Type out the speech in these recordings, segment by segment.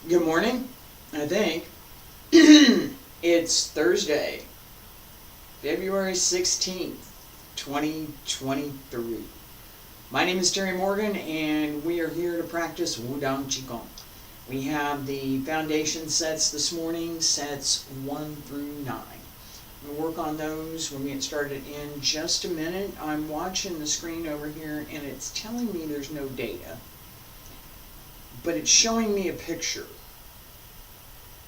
Good morning, I think. It's Thursday, February 16th, 2023. My name is Terry Morgan, and we are here to practice Wudang Qigong. We have the foundation sets this morning, sets 1 through 9. We'll work on those when we get started in just a minute. I'm watching the screen over here, and it's telling me there's no data, but it's showing me a picture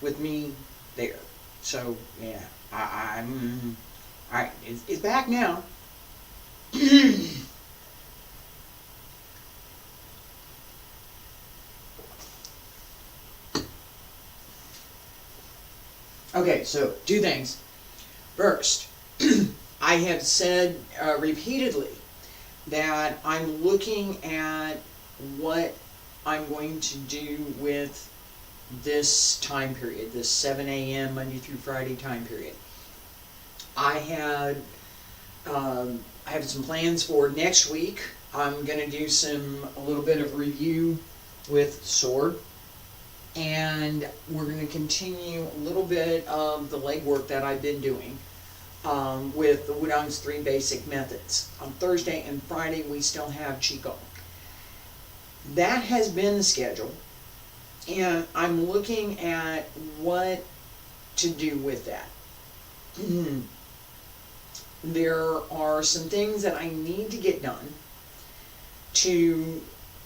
with me there. So yeah, I'm all right. It's back now. Okay, so two things. First, I have said repeatedly that I'm looking at what I'm going to do with this time period, this 7 a.m. Monday through Friday time period. I have some plans for next week. I'm going to do a little bit of review with Sword, and we're going to continue a little bit of the legwork that I've been doing with the Wudang's 3 basic methods. On Thursday and Friday we still have Qigong. That has been the schedule, and I'm looking at what to do with that. There are some things that I need to get done to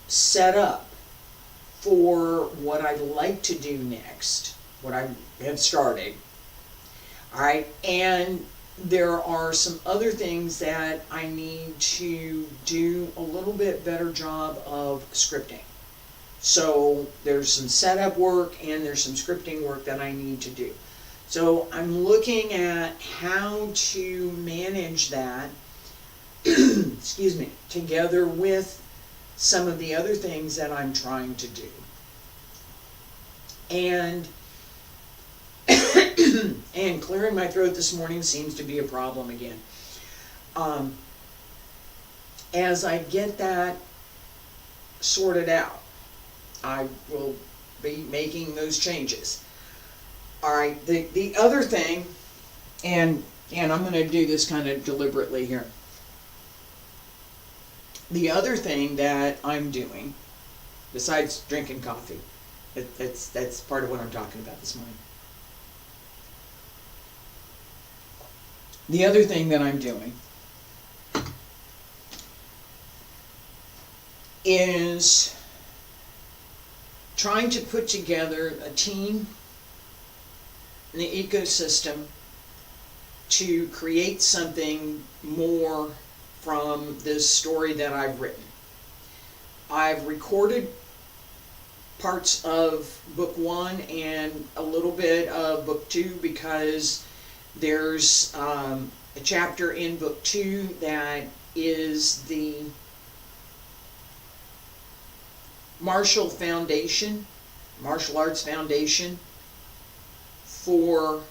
set up for what I'd like to do next, what I have started. Alright, and there are some other things that I need to do a little bit better job of scripting. So there's some setup work and there's some scripting work that I need to do. So I'm looking at how to manage that excuse me, together with some of the other things that I'm trying to do. And and clearing my throat this morning seems to be a problem again. As I get that sorted out, I will be making those changes. Alright, the other thing, and I'm going to do this kind of deliberately here. The other thing that I'm doing, besides drinking coffee, that's part of what I'm talking about this morning. The other thing that I'm doing is trying to put together a team, an ecosystem, to create something more from this story that I've written. I've recorded parts of book 1 and a little bit of book 2 because there's a chapter in book 2 that is the martial arts foundation for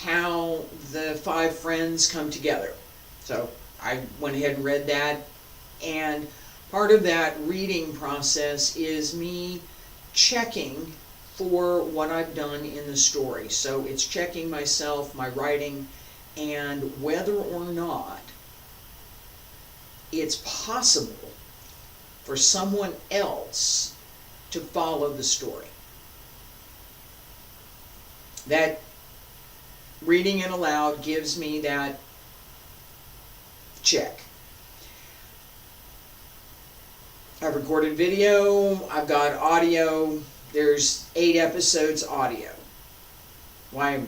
how the 5 friends come together. So I went ahead and read that, and part of that reading process is me checking for what I've done in the story. So it's checking myself, my writing, and whether or not it's possible for someone else to follow the story. That reading it aloud gives me that check. I've recorded video, I've got audio, there's 8 episodes audio. Why?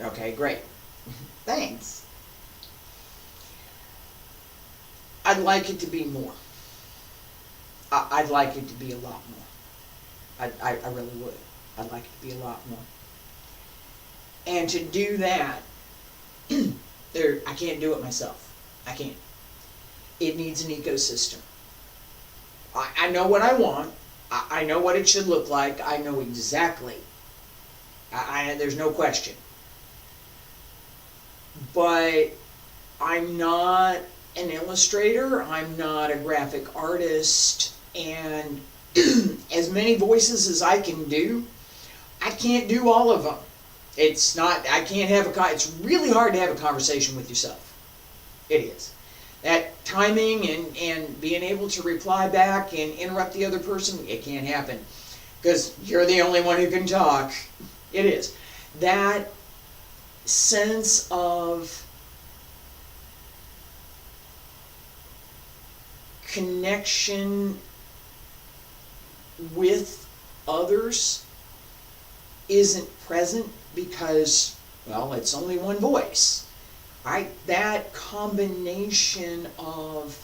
Okay, great. Thanks. I'd like it to be more. I'd like it to be a lot more. I really would. I'd like it to be a lot more. And to do that, I can't do it myself. I can't. It needs an ecosystem. I know what I want. I know what it should look like. I know exactly. There's no question. But I'm not an illustrator. I'm not a graphic artist. And as many voices as I can do, I can't do all of them. It's not, I can't have it's really hard to have a conversation with yourself. It is. That timing and being able to reply back and interrupt the other person, it can't happen. Because you're the only one who can talk. It is. That sense of connection with others isn't present because, well, it's only one voice. Right? That combination of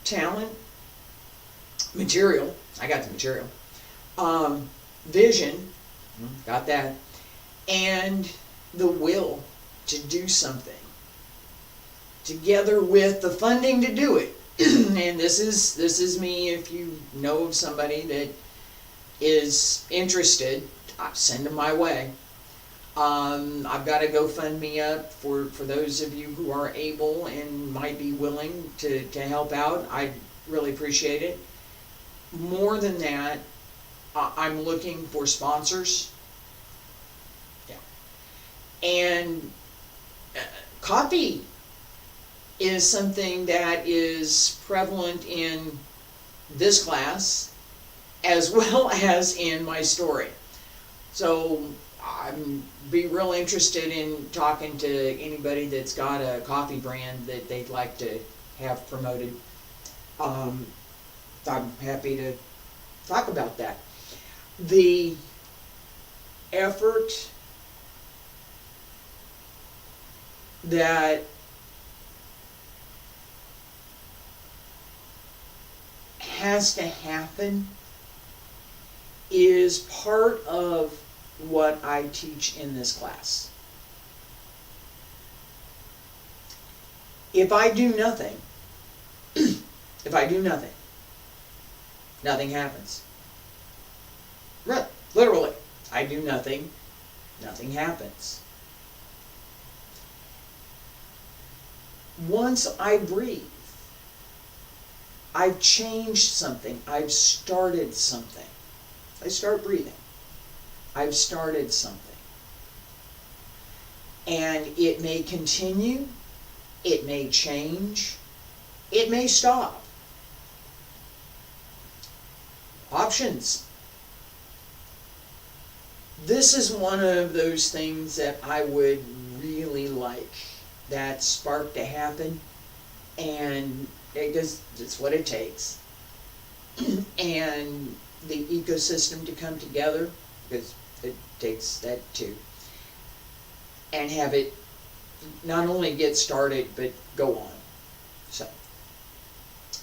talent, material, I got the material, vision, got that, and the will to do something, together with the funding to do it. And this is me. If you know of somebody that is interested, send them my way. I've got a GoFundMe up for those of you who are able and might be willing to help out. I really appreciate it. More than that, I'm looking for sponsors. Yeah. And coffee is something that is prevalent in this class as well as in my story. So I'm be real interested in talking to anybody that's got a coffee brand that they'd like to have promoted. I'm happy to talk about that. The effort that has to happen is part of what I teach in this class. If I do nothing, nothing happens. Right, literally. I do nothing, nothing happens. Once I breathe, I've changed something. I've started something. I start breathing. I've started something. And it may continue, it may change, it may stop. Options. This is one of those things that I would really like that spark to happen, and it's what it takes. And the ecosystem to come together, because it takes that too, and have it not only get started but go on. So,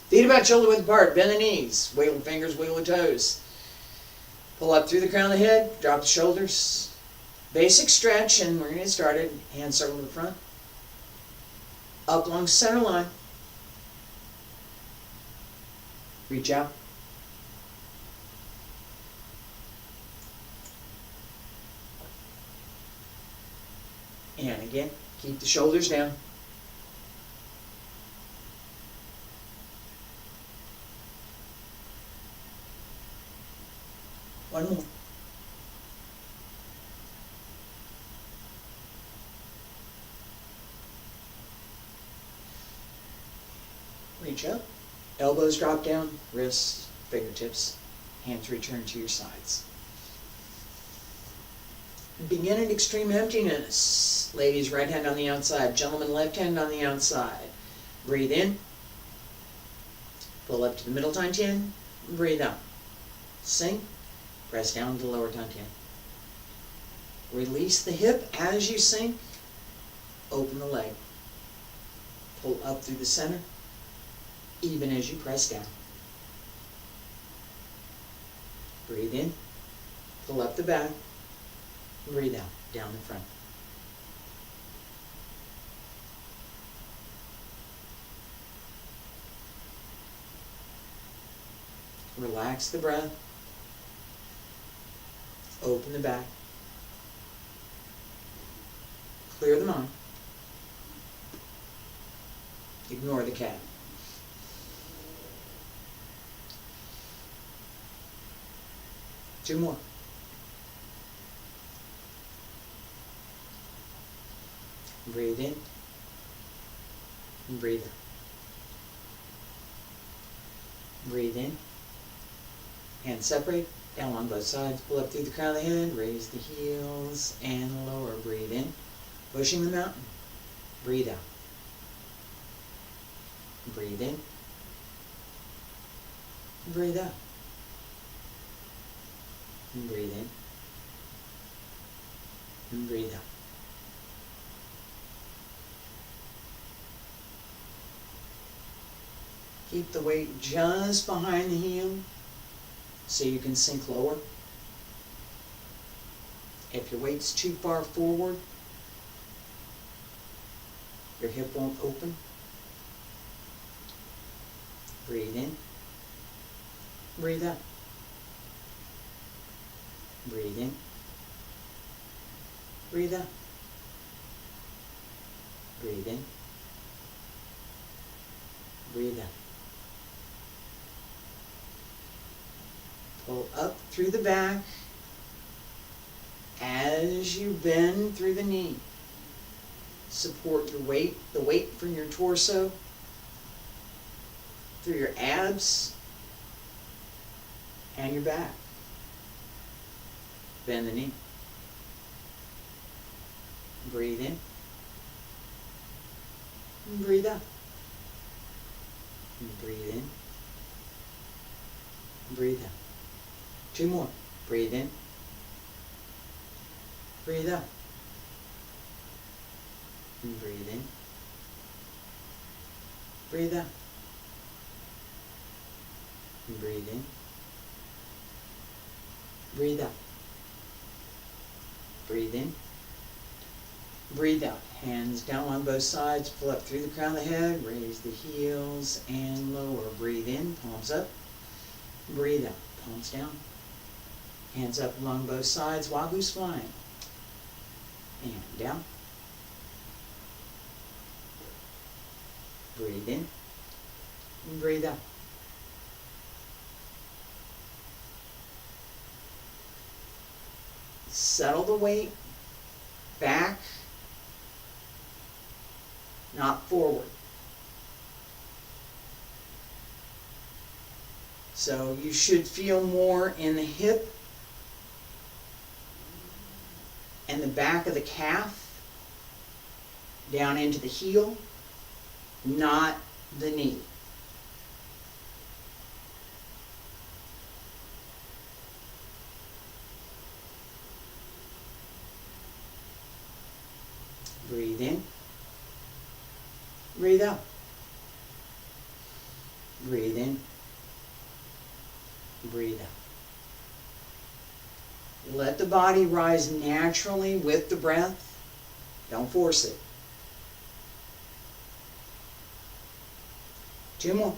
feet about shoulder width apart, bend the knees, wiggle the fingers, wiggle the toes. Pull up through the crown of the head, drop the shoulders. Basic stretch, and we're going to get started. Hand circle to the front. Up along center line. Reach out. And again, keep the shoulders down. One more. Reach up. Elbows drop down. Wrists, fingertips. Hands return to your sides. Begin at extreme emptiness. Ladies, right hand on the outside. Gentlemen, left hand on the outside. Breathe in. Pull up to the middle dantian. Breathe out. Sink. Press down to the lower dantian. Release the hip as you sink. Open the leg. Pull up through the center, even as you press down. Breathe in. Pull up the back. Breathe out, down the front. Relax the breath. Open the back. Clear the mind. Ignore the cat. Two more. Breathe in. And breathe out. Breathe in. Hands separate. Down on both sides. Pull up through the crown of the head. Raise the heels and lower. Breathe in. Pushing the mountain. Breathe out. Breathe in. Breathe out. And breathe in. And breathe out. Keep the weight just behind the heel so you can sink lower. If your weight's too far forward, your hip won't open. Breathe in. Breathe out. Breathe in. Breathe out. Breathe in. Breathe out. Pull up through the back as you bend through the knee. Support your weight, the weight from your torso, through your abs and your back. Bend the knee. Breathe in. And breathe out. And breathe in. Breathe out. 2 more. Breathe in. Breathe out. And breathe in. Breathe out. And breathe in. Breathe out. Breathe in. Breathe out. Hands down on both sides. Pull up through the crown of the head. Raise the heels and lower. Breathe in. Palms up. Breathe out. Palms down. Hands up along both sides while Goose flying. And down. Breathe in. And breathe out. Settle the weight back, not forward. So you should feel more in the hip and the back of the calf, down into the heel, not the knee. Breathe in. Breathe out. Breathe in. Breathe out. Let the body rise naturally with the breath. Don't force it. 2 more.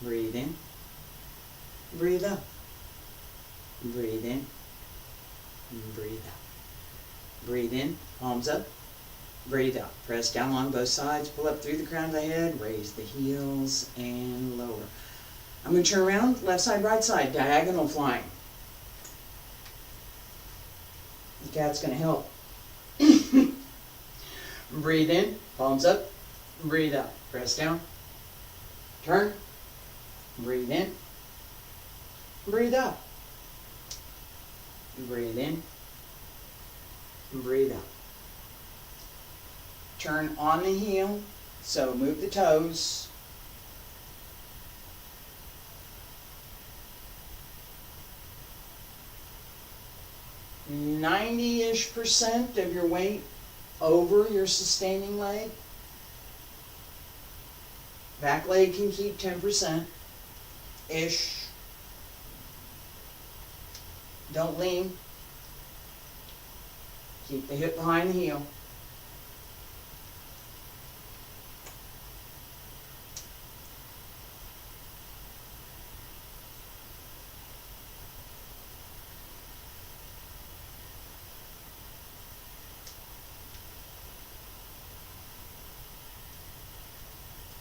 Breathe in. Breathe out. Breathe in. And breathe out. Breathe in. Palms up. Breathe out. Press down on both sides. Pull up through the crown of the head. Raise the heels and lower. I'm going to turn around. Left side, right side. Diagonal flying. The cat's going to help. Breathe in. Palms up. Breathe out. Press down. Turn. Breathe in. Breathe out. Breathe in. Breathe out. Turn on the heel, so move the toes. %90-ish of your weight over your sustaining leg. Back leg can keep 10%-ish. Don't lean. Keep the hip behind the heel.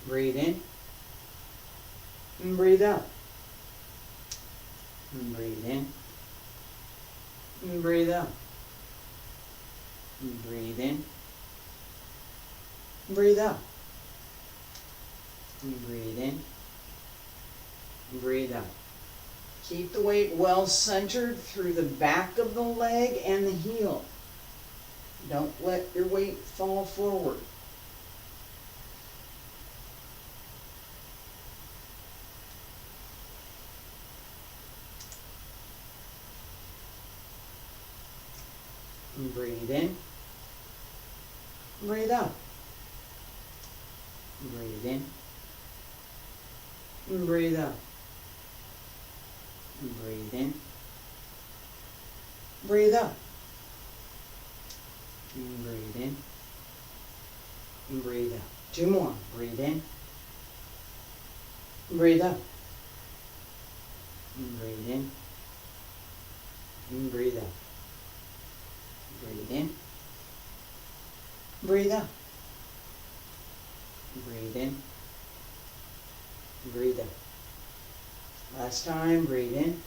Breathe in and breathe out. And breathe in. And breathe out. And breathe in. And breathe out. And breathe in. And breathe out. Keep the weight well centered through the back of the leg and the heel. Don't let your weight fall forward. And breathe in. Breathe out. Breathe in. And breathe out. And breathe in. Breathe out. And breathe in. And breathe out. Two more. Breathe in. And breathe out. And breathe in. And breathe out. Breathe in. Breathe out. Breathe in. Breathe out. Last time, breathe in.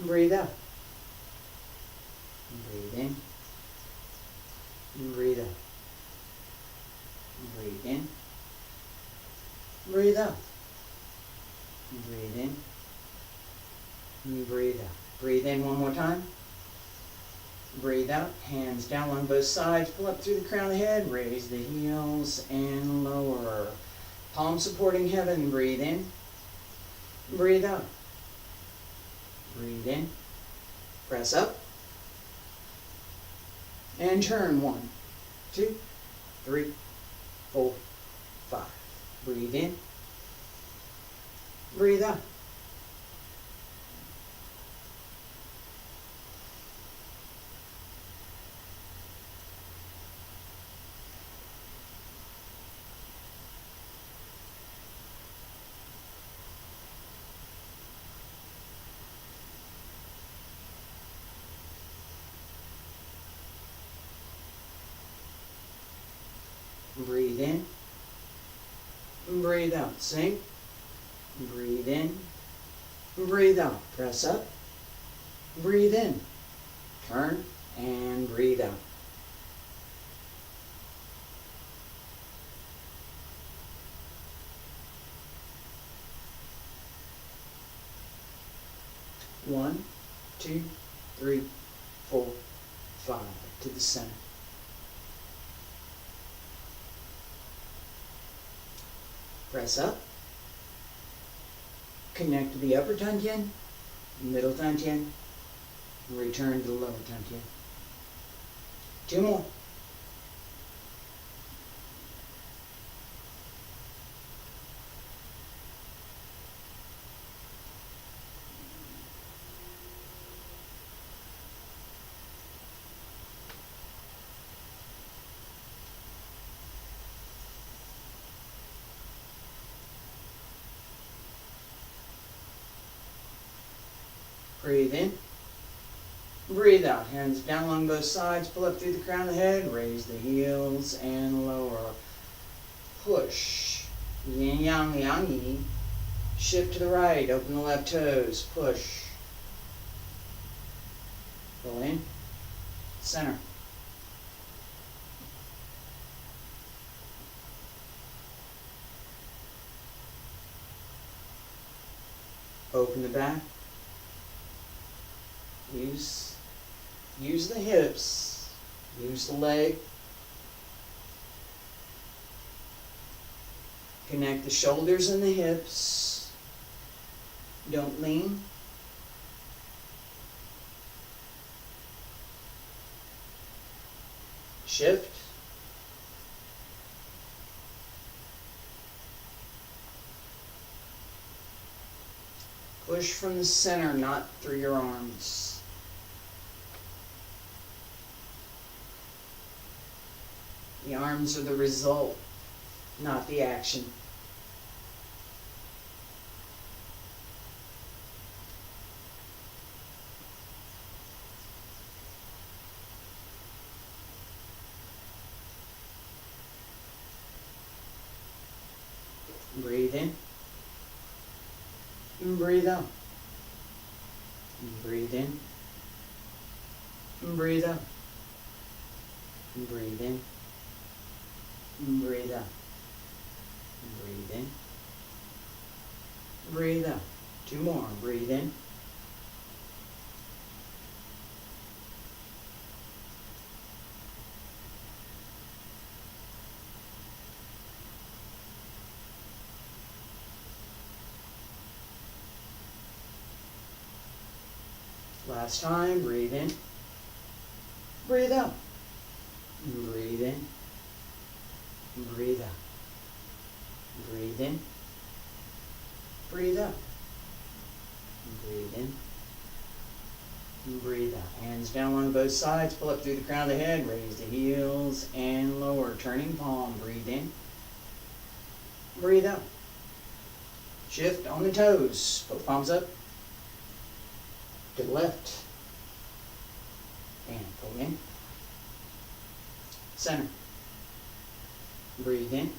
Breathe out. Breathe in. Breathe out. Breathe in. Breathe out. Breathe in. Breathe out. Breathe in one more time. Breathe out. Hands down along both sides. Pull up through the crown of the head. Raise the heels and lower. Palm supporting heaven. Breathe in. Breathe out. Breathe in. Press up. And turn. 1, 2, 3, 4, 5. Breathe in. Breathe out. Breathe in. Breathe out. Sink. Breathe in. Breathe out. Press up. Breathe in. Turn and breathe out. One, 2, 3, 4, 5. To the center. Press up. Connect to the upper dantian, middle dantian, and return to the lower dantian. 2 more. Breathe in. Breathe out. Hands down along both sides. Pull up through the crown of the head. Raise the heels and lower. Push. Yin yang yang yi. Shift to the right. Open the left toes. Push. Pull in. Center. Open the back. Use the hips, use the leg, connect the shoulders and the hips, don't lean, shift, push from the center, not through your arms. The arms are the result, not the action. Breathe in and breathe out. Breathe in. Breathe out. Breathe in. Breathe out. Breathe in. Breathe out. 2 more. Breathe in. Last time, breathe in, breathe out, breathe in, breathe out, breathe in, breathe out, breathe in, breathe out. Hands down on both sides, pull up through the crown of the head, raise the heels and lower, turning palm, breathe in, breathe out. Shift on the toes, both palms up. To the left, and pull in, center, breathe in,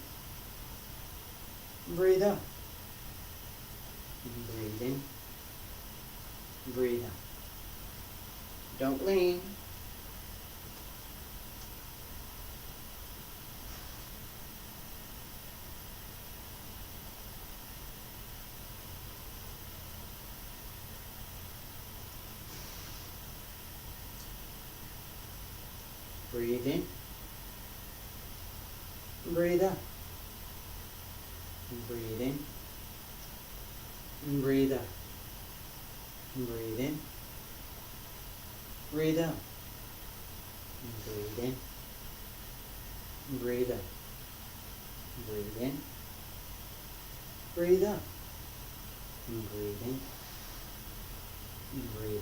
breathe out, breathe in, breathe out, don't lean, breathe in, breathe out, breathe in, breathe out, breathe in, breathe out, breathe in, breathe out, breathe in, breathe out, breathe in, breathe out.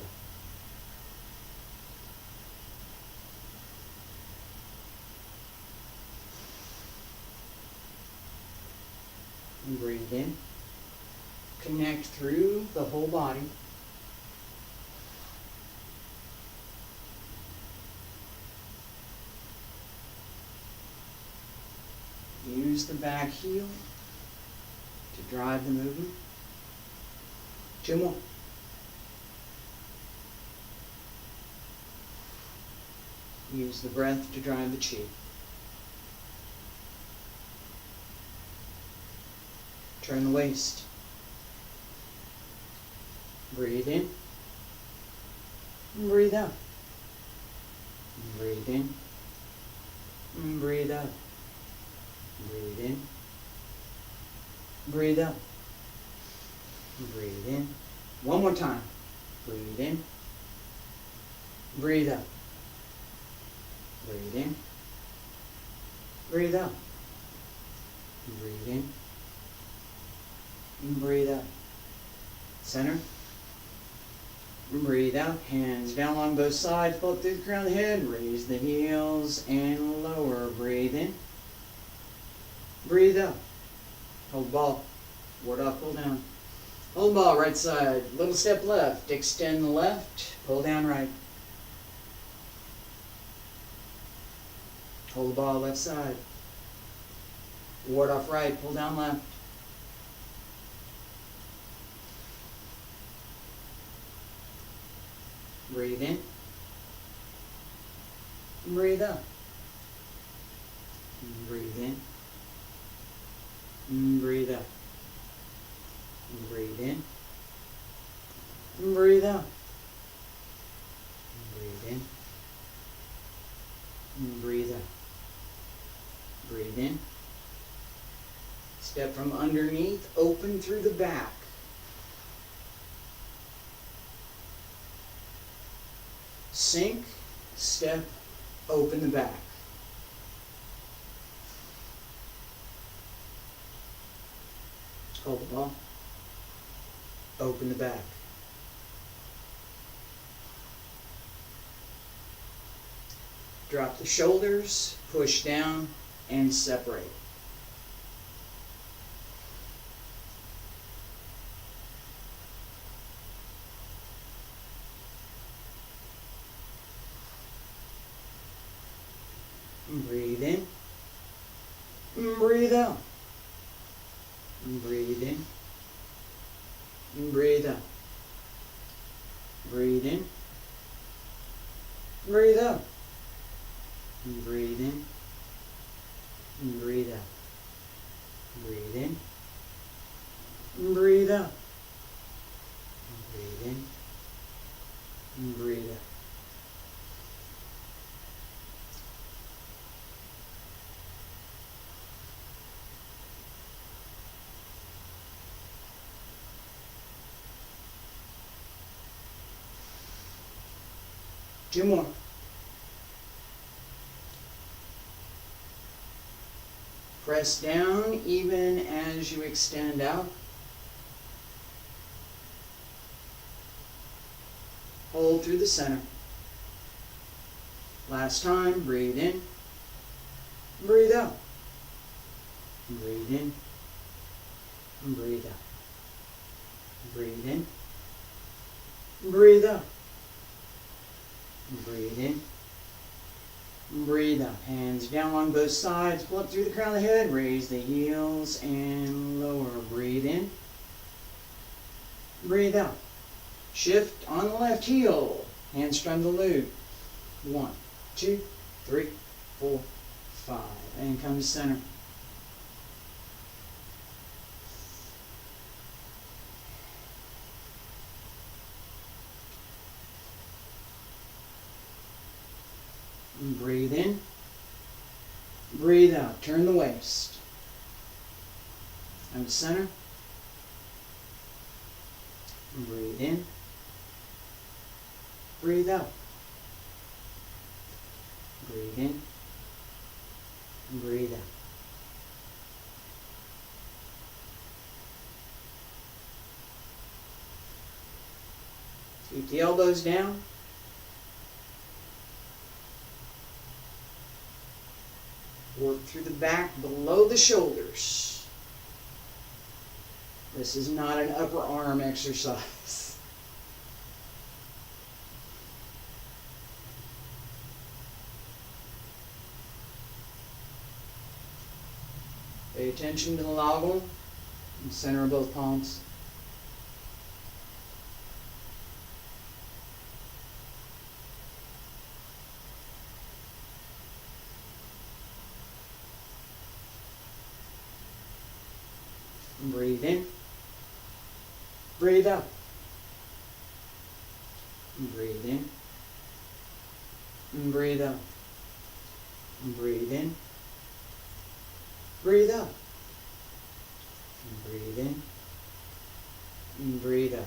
Breathe in, connect through the whole body. Use the back heel to drive the movement. 2 more. Use the breath to drive the chi. Turn the waist. Breathe in. Breathe out. Breathe in. Breathe out. Breathe in. Breathe out. Breathe in. 1 more time. Breathe in. Breathe out. Breathe in. Breathe out. Breathe in. Breathe out. Center. Breathe out. Hands down along both sides. Pull up through the crown of the head. Raise the heels and lower. Breathe in. Breathe out. Hold the ball. Ward off. Pull down. Hold the ball. Right side. Little step left. Extend the left. Pull down right. Hold the ball. Left side. Ward off right. Pull down left. Breathe in. Breathe out. Breathe in. Breathe out. Breathe in. Breathe out. Breathe in. Breathe out. Breathe in. Step from underneath, open through the back. Sink, step, open the back. Hold the ball. Open the back. Drop the shoulders, push down, and separate. Breathe in. Breathe out. Breathe in. Breathe out. Breathe in. Breathe out. Breathe in. Breathe out. Breathe in. Breathe out. Breathe in. Breathe out. Two more. Press down even as you extend out. Hold through the center. Last time, breathe in. Breathe out. Breathe in. Breathe out. Breathe in. Breathe out. Breathe in. Breathe out. Hands down on both sides. Pull up through the crown of the head. Raise the heels and lower. Breathe in. Breathe out. Shift on the left heel. Hand strum the lute. 1, 2, 3, 4, 5. And come to center. Breathe in. Breathe out. Turn the waist. Come to center. Breathe in. Breathe out. Breathe in. Breathe out. Keep the elbows down. Work through the back below the shoulders. This is not an upper arm exercise. Pay attention to the loggle in the center of both palms. Breathe in. Breathe out. Breathe in. Breathe out. Breathe in. Breathe out. Breathe in. Breathe out.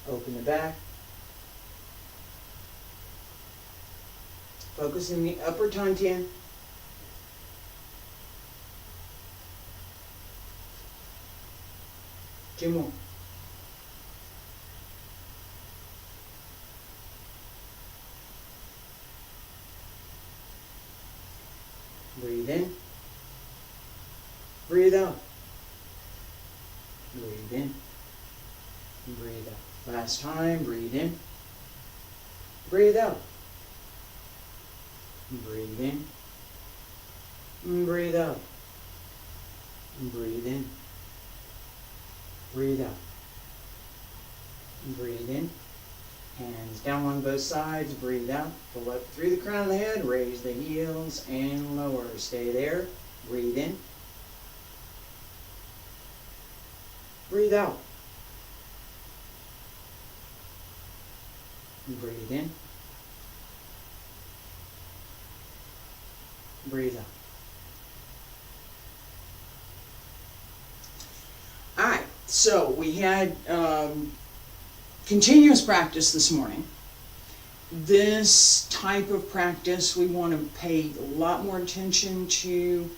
Open the back. Focus in the upper dantian. Two more. Breathe in. Breathe out. Breathe in. Breathe out. Last time, breathe in. Breathe out. Breathe in. Breathe out. Breathe in. Breathe out. Breathe in. Hands down on both sides. Breathe out. Pull up through the crown of the head. Raise the heels and lower. Stay there. Breathe in. Breathe out. Breathe in. Breathe out. All right, so we had continuous practice this morning. This type of practice, we want to pay a lot more attention to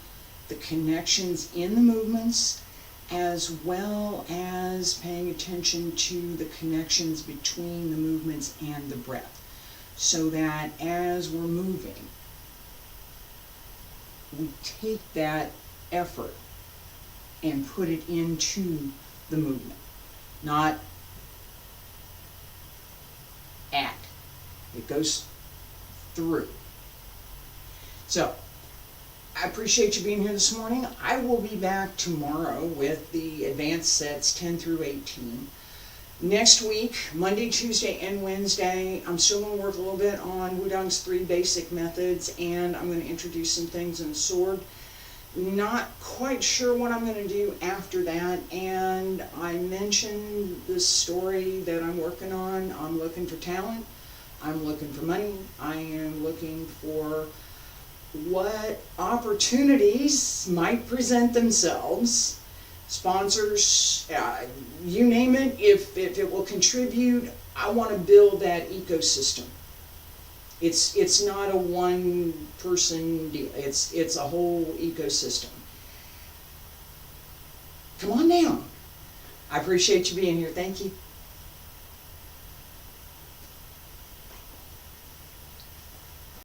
the connections in the movements, as well as paying attention to the connections between the movements and the breath, so that as we're moving, we take that effort and put it into the movement, not at. It goes through. So, I appreciate you being here this morning. I will be back tomorrow with the advanced sets 10 through 18. Next week, Monday, Tuesday, and Wednesday, I'm still going to work a little bit on Wudang's 3 basic methods, and I'm going to introduce some things in the sword. Not quite sure what I'm going to do after that, and I mentioned this story that I'm working on. I'm looking for talent. I'm looking for money. I am looking for what opportunities might present themselves. Sponsors, you name it, if it will contribute, I want to build that ecosystem. It's not a one-person deal. It's a whole ecosystem. Come on down. I appreciate you being here. Thank you.